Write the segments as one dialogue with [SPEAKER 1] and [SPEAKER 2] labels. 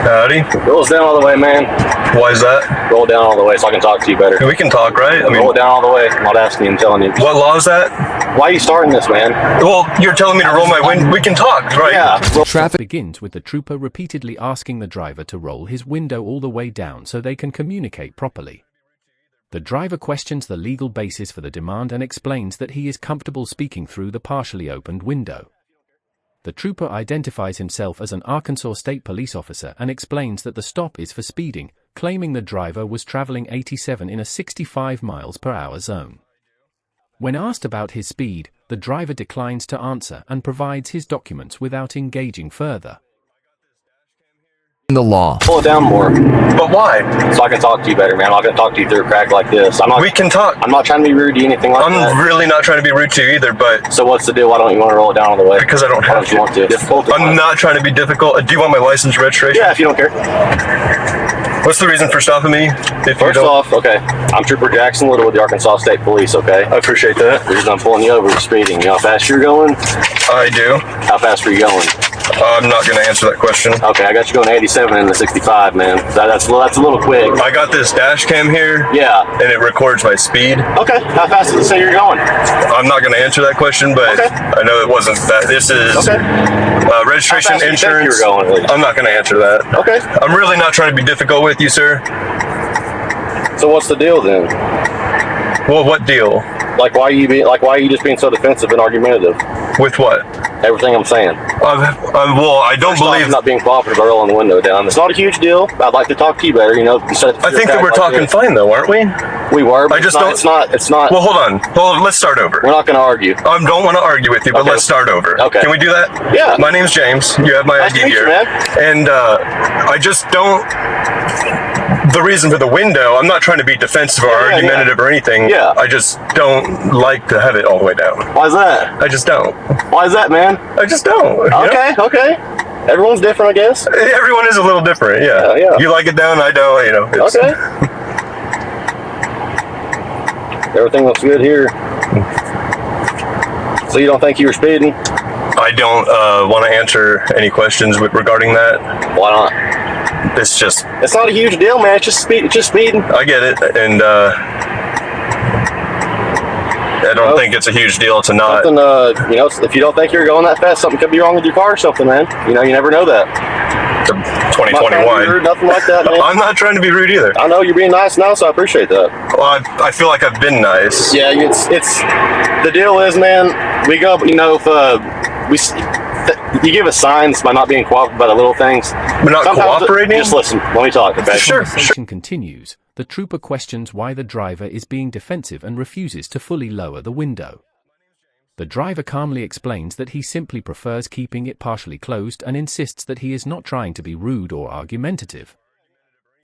[SPEAKER 1] Howdy.
[SPEAKER 2] Roll us down all the way, man.
[SPEAKER 1] Why is that?
[SPEAKER 2] Roll it down all the way so I can talk to you better.
[SPEAKER 1] We can talk, right? I mean,
[SPEAKER 2] roll it down all the way. I'm not asking you, I'm telling you.
[SPEAKER 1] What law is that?
[SPEAKER 2] Why are you starting this, man?
[SPEAKER 1] Well, you're telling me to roll my window. We can talk, right?
[SPEAKER 2] Yeah.
[SPEAKER 3] Traffic begins with the trooper repeatedly asking the driver to roll his window all the way down so they can communicate properly. The driver questions the legal basis for the demand and explains that he is comfortable speaking through the partially opened window. The trooper identifies himself as an Arkansas State Police officer and explains that the stop is for speeding, claiming the driver was traveling 87 in a 65 miles per hour zone. When asked about his speed, the driver declines to answer and provides his documents without engaging further.
[SPEAKER 4] The law.
[SPEAKER 2] Pull it down more.
[SPEAKER 1] But why?
[SPEAKER 2] So I can talk to you better, man. I'm not going to talk to you through a crack like this.
[SPEAKER 1] We can talk.
[SPEAKER 2] I'm not trying to be rude to you, anything like that.
[SPEAKER 1] I'm really not trying to be rude to you either, but...
[SPEAKER 2] So what's the deal? Why don't you want to roll it down all the way?
[SPEAKER 1] Because I don't have to.
[SPEAKER 2] You want to? Difficult?
[SPEAKER 1] I'm not trying to be difficult. Do you want my license registration?
[SPEAKER 2] Yeah, if you don't care.
[SPEAKER 1] What's the reason for stopping me?
[SPEAKER 2] First off, okay, I'm Trooper Jackson Little with the Arkansas State Police, okay?
[SPEAKER 1] I appreciate that.
[SPEAKER 2] The reason I'm pulling you over is speeding. You know how fast you're going?
[SPEAKER 1] I do.
[SPEAKER 2] How fast are you going?
[SPEAKER 1] I'm not going to answer that question.
[SPEAKER 2] Okay, I got you going 87 in the 65, man. That's a little quick.
[SPEAKER 1] I got this dash cam here.
[SPEAKER 2] Yeah.
[SPEAKER 1] And it records my speed.
[SPEAKER 2] Okay, how fast does it say you're going?
[SPEAKER 1] I'm not going to answer that question, but okay. I know it wasn't that. This is registration, insurance.
[SPEAKER 2] You were going,
[SPEAKER 1] I'm not going to answer that.
[SPEAKER 2] Okay.
[SPEAKER 1] I'm really not trying to be difficult with you, sir.
[SPEAKER 2] So what's the deal then?
[SPEAKER 1] Well, what deal?
[SPEAKER 2] Like why are you just being so defensive and argumentative?
[SPEAKER 1] With what?
[SPEAKER 2] Everything I'm saying.
[SPEAKER 1] Well, I don't believe...
[SPEAKER 2] I'm not being cooperative by rolling the window down. It's not a huge deal. I'd like to talk to you better, you know.
[SPEAKER 1] I think that we're talking fine, though, aren't we?
[SPEAKER 2] We were, but
[SPEAKER 1] It's not... Well, hold on. Let's start over.
[SPEAKER 2] We're not going to argue.
[SPEAKER 1] I don't want to argue with you, but let's start over.
[SPEAKER 2] Okay.
[SPEAKER 1] Can we do that?
[SPEAKER 2] Yeah.
[SPEAKER 1] My name's James. You have my
[SPEAKER 2] nice
[SPEAKER 1] ID
[SPEAKER 2] to meet
[SPEAKER 1] here.
[SPEAKER 2] You, man.
[SPEAKER 1] And I just don't... The reason for the window, I'm not trying to be defensive or argumentative or anything.
[SPEAKER 2] Yeah.
[SPEAKER 1] I just don't like to have it all the way down.
[SPEAKER 2] Why is that?
[SPEAKER 1] I just don't.
[SPEAKER 2] Why is that, man?
[SPEAKER 1] I just don't.
[SPEAKER 2] Okay. Everyone's different, I guess.
[SPEAKER 1] Everyone is a little different, yeah. You like it down, I don't, you know.
[SPEAKER 2] Okay. Everything looks good here. So you don't think you were speeding?
[SPEAKER 1] I don't want to answer any questions regarding that.
[SPEAKER 2] Why not?
[SPEAKER 1] It's
[SPEAKER 2] not a huge deal, man. It's just speeding.
[SPEAKER 1] I get it, and I don't think it's a huge deal to not.
[SPEAKER 2] Something, you know, if you don't think you're going that fast, something could be wrong with your car or something, man. You know, you never know that.
[SPEAKER 1] 2021.
[SPEAKER 2] Rude, nothing like that, man.
[SPEAKER 1] I'm not trying to be rude either.
[SPEAKER 2] I know you're being nice now, so I appreciate that.
[SPEAKER 1] Well, I feel like I've been nice.
[SPEAKER 2] Yeah, it's the deal is, man. We go, you know, if you give us signs by not being cooperative by the little things.
[SPEAKER 1] We're not cooperating?
[SPEAKER 2] Just listen. Let me talk, okay?
[SPEAKER 3] Sure. The conversation continues. The trooper questions why the driver is being defensive and refuses to fully lower the window. The driver calmly explains that he simply prefers keeping it partially closed and insists that he is not trying to be rude or argumentative.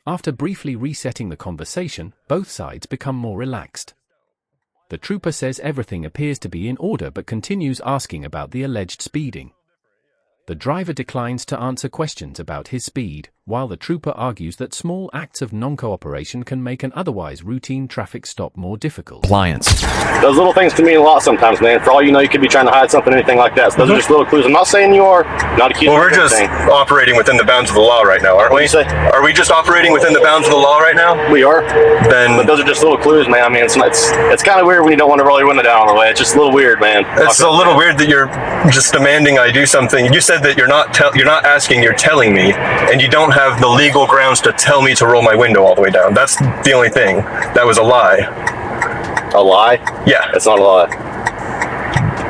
[SPEAKER 3] After briefly resetting the conversation, both sides become more relaxed. The trooper says everything appears to be in order but continues asking about the alleged speeding. The driver declines to answer questions about his speed, while the trooper argues that small acts of non-cooperation can make an otherwise routine traffic stop more difficult.
[SPEAKER 4] Compliance.
[SPEAKER 2] Those little things can mean a lot sometimes, man. For all you know, you could be trying to hide something, anything like that. So those are just little clues. I'm not saying you are. Not accusing.
[SPEAKER 1] Well, we're just operating within the bounds of the law right now, aren't we? Are we just operating within the bounds of the law right now?
[SPEAKER 2] We are.
[SPEAKER 1] Then,
[SPEAKER 2] but those are just little clues, man. I mean, it's kind of weird when you don't want to roll your window down all the way. It's just a little weird, man.
[SPEAKER 1] It's a little weird that you're just demanding I do something. You said that you're not asking, you're telling me, and you don't have the legal grounds to tell me to roll my window all the way down. That's the only thing. That was a lie.
[SPEAKER 2] A lie?
[SPEAKER 1] Yeah.
[SPEAKER 2] It's not a lie.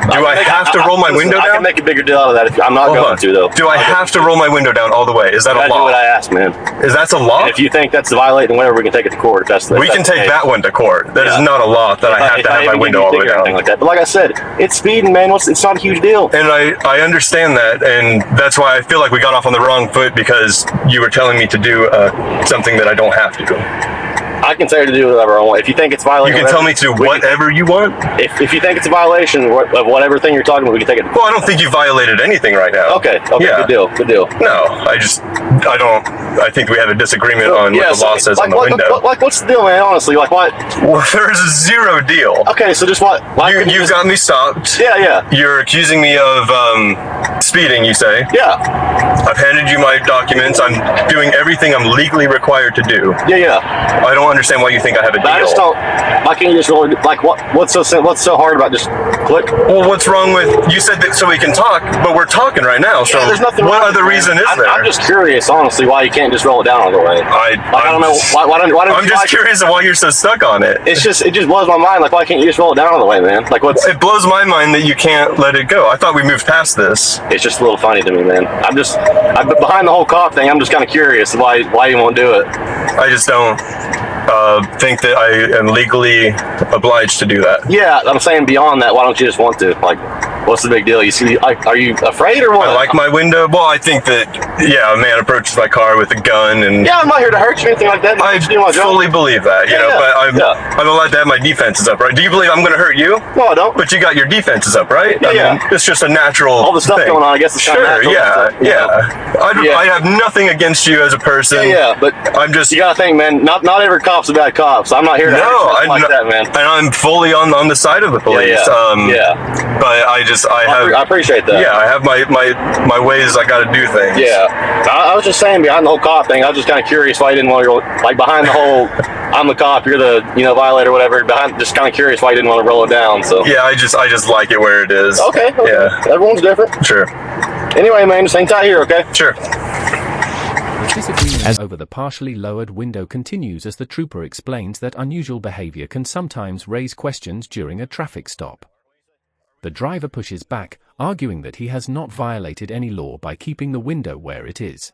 [SPEAKER 1] Do I have to roll my window down?
[SPEAKER 2] I can make a bigger deal out of that. I'm not going to, though.
[SPEAKER 1] Do I have to roll my window down all the way? Is that a law?
[SPEAKER 2] Do what I asked, man.
[SPEAKER 1] Is that a law?
[SPEAKER 2] And if you think that's violating whatever, we can take it to court.
[SPEAKER 1] We can take that one to court. That is not a law that I have to have my window all the way down.
[SPEAKER 2] Like that. But like I said, it's speeding, man. It's not a huge deal.
[SPEAKER 1] And I understand that, and that's why I feel like we got off on the wrong foot, because you were telling me to do something that I don't have to.
[SPEAKER 2] I can tell you to do whatever I want. If you think it's violating,
[SPEAKER 1] You can tell me to do whatever you want.
[SPEAKER 2] If you think it's a violation of whatever thing you're talking about, we can take it.
[SPEAKER 1] Well, I don't think you violated anything right now.
[SPEAKER 2] Okay.
[SPEAKER 1] Yeah.
[SPEAKER 2] Good deal.
[SPEAKER 1] No, I think we have a disagreement on what the law says on the window.
[SPEAKER 2] What's the deal, man? Honestly, like what?
[SPEAKER 1] Well, there's a zero deal.
[SPEAKER 2] Okay, so just what?
[SPEAKER 1] You've got me stopped.
[SPEAKER 2] Yeah.
[SPEAKER 1] You're accusing me of speeding, you say.
[SPEAKER 2] Yeah.
[SPEAKER 1] I've handed you my documents. I'm doing everything I'm legally required to do.
[SPEAKER 2] Yeah.
[SPEAKER 1] I don't understand why you think I have a deal.
[SPEAKER 2] I just don't. Why can't you just really like what's so hard about just click?
[SPEAKER 1] Well, what's wrong with you said that so we can talk, but we're talking right now. So
[SPEAKER 2] there's nothing.
[SPEAKER 1] What other reason is there?
[SPEAKER 2] I'm just curious, honestly, why you can't just roll it down all the way. I don't know. Why don't
[SPEAKER 1] I'm just curious of why you're so stuck on it.
[SPEAKER 2] It just blows my mind. Like, why can't you just roll it down all the way, man? Like, what's?
[SPEAKER 1] It blows my mind that you can't let it go. I thought we moved past this.
[SPEAKER 2] It's just a little funny to me, man. I'm behind the whole cop thing. I'm just kind of curious why you won't do it.
[SPEAKER 1] I just don't think that I am legally obliged to do that.
[SPEAKER 2] Yeah, I'm saying beyond that, why don't you just want to? Like, what's the big deal? You see, are you afraid or what?
[SPEAKER 1] I like my window. Well, I think that, a man approaches my car with a gun and...
[SPEAKER 2] Yeah, I'm not here to hurt you or anything like that.
[SPEAKER 1] I fully believe that, you know, but I'm allowed to have my defenses up, right? Do you believe I'm going to hurt you?
[SPEAKER 2] No, I don't.
[SPEAKER 1] But you got your defenses up, right?
[SPEAKER 2] Yeah,
[SPEAKER 1] I mean, it's just a natural
[SPEAKER 2] all the stuff
[SPEAKER 1] thing.
[SPEAKER 2] going on, I guess it's kind of natural.
[SPEAKER 1] I have nothing against you as a person.
[SPEAKER 2] Yeah, but
[SPEAKER 1] I'm just...
[SPEAKER 2] You got to think, man, not every cop's a bad cop, so I'm not here to hurt you like that, man.
[SPEAKER 1] And I'm fully on the side of the police. But I
[SPEAKER 2] appreciate that.
[SPEAKER 1] Yeah, I have my ways I got to do things.
[SPEAKER 2] Yeah. I was just saying behind the whole cop thing, I was just kind of curious why you didn't want to go, like behind the whole, I'm the cop, you're the, violator, whatever, just kind of curious why you didn't want to roll it down, so.
[SPEAKER 1] Yeah, I just like it where it is.
[SPEAKER 2] Okay.
[SPEAKER 1] Yeah.
[SPEAKER 2] Everyone's different.
[SPEAKER 1] Sure.
[SPEAKER 2] Anyway, man, just hang tight here, okay?
[SPEAKER 1] Sure.
[SPEAKER 3] The disagreement over the partially lowered window continues as the trooper explains that unusual behavior can sometimes raise questions during a traffic stop. The driver pushes back, arguing that he has not violated any law by keeping the window where it is.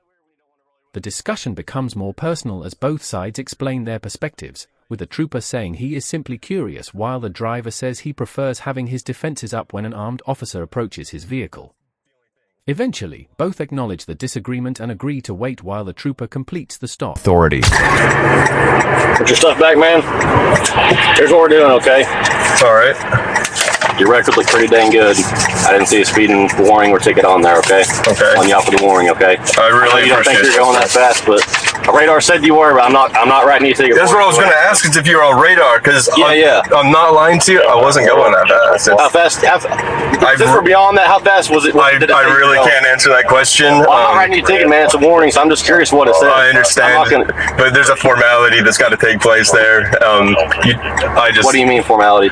[SPEAKER 3] The discussion becomes more personal as both sides explain their perspectives, with the trooper saying he is simply curious while the driver says he prefers having his defenses up when an armed officer approaches his vehicle. Eventually, both acknowledge the disagreement and agree to wait while the trooper completes the stop.
[SPEAKER 4] Authority.
[SPEAKER 2] Put your stuff back, man. Here's what we're doing, okay?
[SPEAKER 1] All right.
[SPEAKER 2] Your record looked pretty dang good. I didn't see a speeding warning or ticket on there, okay?
[SPEAKER 1] Okay.
[SPEAKER 2] On you off with the warning, okay?
[SPEAKER 1] I really
[SPEAKER 2] you don't think
[SPEAKER 1] appreciate
[SPEAKER 2] you're going that fast, but a radar said you were, but I'm not writing you a ticket.
[SPEAKER 1] That's what I was going to ask, is if you're on radar, because I'm not lying to you, I wasn't going that fast.
[SPEAKER 2] How fast? Since we're beyond that, how fast was it?
[SPEAKER 1] I really can't answer that question.
[SPEAKER 2] Well, I'm not writing you a ticket, man. It's a warning, so I'm just curious what it says.
[SPEAKER 1] I understand, but there's a formality that's got to take place there.
[SPEAKER 2] What do you mean formality?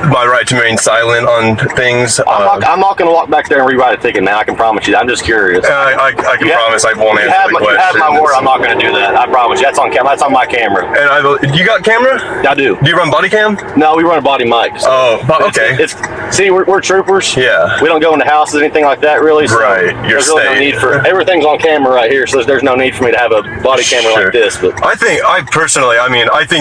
[SPEAKER 1] My right to remain silent on things.
[SPEAKER 2] I'm not going to walk back there and rewrite a ticket, man. I can promise you. I'm just curious.
[SPEAKER 1] I can promise I won't answer the question.
[SPEAKER 2] You have my word. I'm not going to do that. I promise you. That's on camera. That's on my camera.
[SPEAKER 1] And you got camera?
[SPEAKER 2] I do.
[SPEAKER 1] Do you run body cam?
[SPEAKER 2] No, we run a body mic. So
[SPEAKER 1] okay.
[SPEAKER 2] See, we're troopers.
[SPEAKER 1] Yeah.
[SPEAKER 2] We don't go into houses, anything like that, really. So
[SPEAKER 1] right. You're
[SPEAKER 2] there's really no need for everything's on camera right here, so there's no need for me to have a body camera like this. But
[SPEAKER 1] I think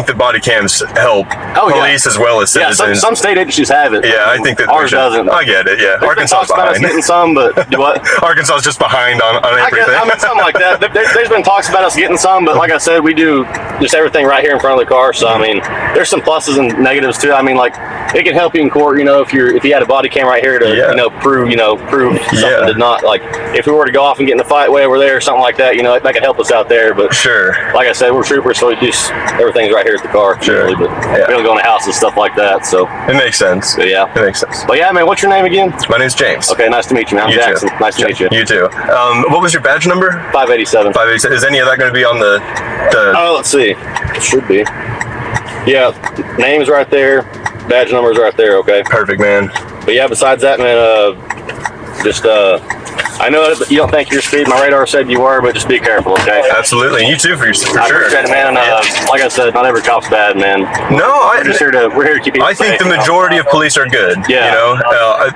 [SPEAKER 1] that body cams help police as well as citizens.
[SPEAKER 2] Yeah, some state agencies have it.
[SPEAKER 1] Yeah, I think that
[SPEAKER 2] ours doesn't.
[SPEAKER 1] I get it. Yeah, Arkansas is behind.
[SPEAKER 2] Getting some, but do what?
[SPEAKER 1] Arkansas is just behind on everything.
[SPEAKER 2] Something like that. There's been talks about us getting some, but like I said, we do just everything right here in front of the car. So I mean, there's some pluses and negatives too. I mean, like it can help you in court. If you had a body cam right here to prove something did not, like if we were to go off and get in a fight way over there or something like that, that could help us out there. But
[SPEAKER 1] sure,
[SPEAKER 2] like I said, we're troopers, so we do everything's right here at the car.
[SPEAKER 1] Sure,
[SPEAKER 2] really, but we don't go in a house and stuff like that. So
[SPEAKER 1] it makes sense.
[SPEAKER 2] But yeah,
[SPEAKER 1] it makes sense.
[SPEAKER 2] But yeah, man, what's your name again?
[SPEAKER 1] My name's James.
[SPEAKER 2] Okay, nice to meet you, man. I'm Jackson. Nice to meet you.
[SPEAKER 1] You too. What was your badge number?
[SPEAKER 2] 587.
[SPEAKER 1] 587. Is any of that going to be on the?
[SPEAKER 2] Oh, let's see. It should be. Yeah, name's right there. Badge number's right there. Okay.
[SPEAKER 1] Perfect, man.
[SPEAKER 2] But yeah, besides that, man, I know that you don't think you're speeding. My radar said you were, but just be careful, okay?
[SPEAKER 1] Absolutely. You too, for sure.
[SPEAKER 2] I appreciate it, man. Like I said, not every cop's bad, man.
[SPEAKER 1] No,
[SPEAKER 2] we're here to keep people
[SPEAKER 1] I think
[SPEAKER 2] safe,
[SPEAKER 1] the majority of police are good.
[SPEAKER 2] Yeah.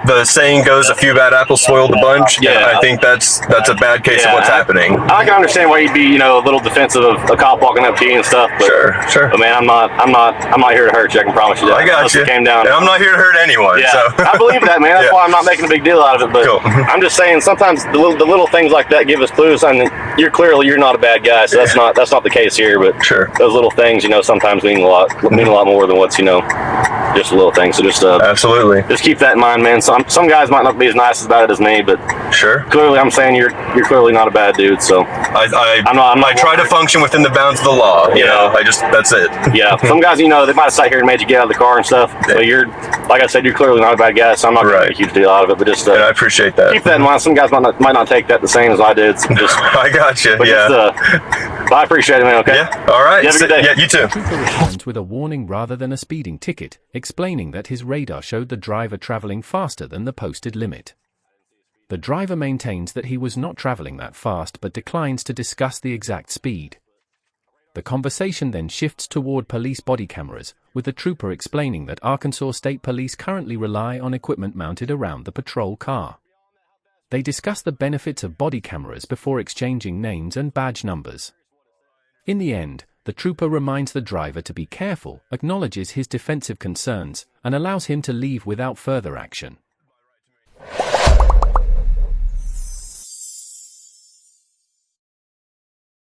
[SPEAKER 1] The saying goes, a few bad apples spoil the bunch.
[SPEAKER 2] Yeah.
[SPEAKER 1] I think that's a bad case of what's happening.
[SPEAKER 2] I can understand why you'd be, a little defensive of a cop walking up to you and stuff. But,
[SPEAKER 1] sure.
[SPEAKER 2] But man, I'm not here to hurt you. I can promise you that.
[SPEAKER 1] I got you.
[SPEAKER 2] And
[SPEAKER 1] I'm not here to hurt anyone.
[SPEAKER 2] Yeah.
[SPEAKER 1] So.
[SPEAKER 2] I believe that, man. That's why I'm not making a big deal out of it. But
[SPEAKER 1] cool.
[SPEAKER 2] I'm just saying, sometimes sometimes the little things like that give us clues. I mean, you're not a bad guy, so that's not the case here. But
[SPEAKER 1] Sure.
[SPEAKER 2] those little things, sometimes mean a lot more than what's just a little thing. So just
[SPEAKER 1] Absolutely.
[SPEAKER 2] just keep that in mind, man. Some guys might not be as nice about it as me, but
[SPEAKER 1] Sure.
[SPEAKER 2] clearly I'm saying you're clearly not a bad dude. So
[SPEAKER 1] I try to function within the bounds of the law. You know, that's it.
[SPEAKER 2] yeah. Some guys, they might have sat here and made you get out of the car and stuff. But like I said, you're clearly not a bad guy. So I'm not going to make a huge deal out of it. But just
[SPEAKER 1] And I appreciate that.
[SPEAKER 2] keep that in mind. Some guys might not take that the same as I did. So just
[SPEAKER 1] I got you.
[SPEAKER 2] but but I appreciate it, man. Okay.
[SPEAKER 1] Yeah. All right.
[SPEAKER 2] You have a good day.
[SPEAKER 1] Yeah. You too.
[SPEAKER 3] The trooper responds with a warning rather than a speeding ticket, explaining that his radar showed the driver traveling faster than the posted limit. The driver maintains that he was not traveling that fast but declines to discuss the exact speed. The conversation then shifts toward police body cameras, with the trooper explaining that Arkansas State Police currently rely on equipment mounted around the patrol car. They discuss the benefits of body cameras before exchanging names and badge numbers. In the end, the trooper reminds the driver to be careful, acknowledges his defensive concerns, and allows him to leave without further action.